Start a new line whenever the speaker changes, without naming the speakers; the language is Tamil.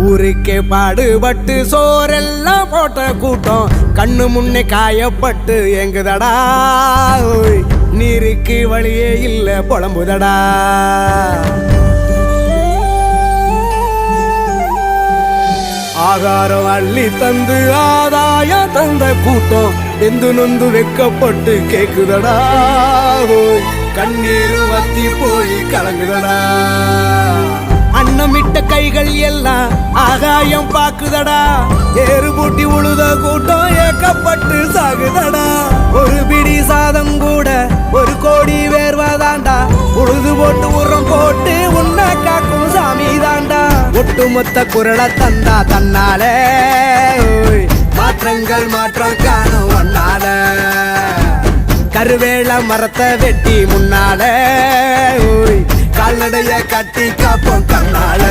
ஊருக்கே பாடுபட்டு சோரெல்லாம் போட்ட கூட்டம் கண்ணு முன்னே காயப்பட்டு எங்குதடா. நீருக்கு வழியே இல்ல புலம்புதடா. ஆகாரம் அள்ளி தந்து ஆதாயம் தந்த கூட்டம் எந்து நொந்து வெக்கப்பட்டு கேக்குதடா. கண்ணீர் வத்தி போய் கலங்குதடா. அன்னமிட்ட கைகள் எல்லாம் ஆகாயம் பாக்குதடா. ஏறு பூட்டி உழுத கூட்டம் ஏக்கப்பட்டு சாகுதடா. ஒரு பிடி சாதம் கூட ஒரு கோடி வேர்வாதாண்டா. உழுது போட்டு உரம் போட்டு உன்னை காக்கும் சாமி தாண்டா. ஒட்டுமொத்த குரலை தந்தா தன்னாலே மாற்றங்கள் மாற்றம் காணும் ஒன்னால. கருவேல மரத்தை வெட்டி முன்னாலே கால்நடைய கட்டி காப்போம் கண்ணால.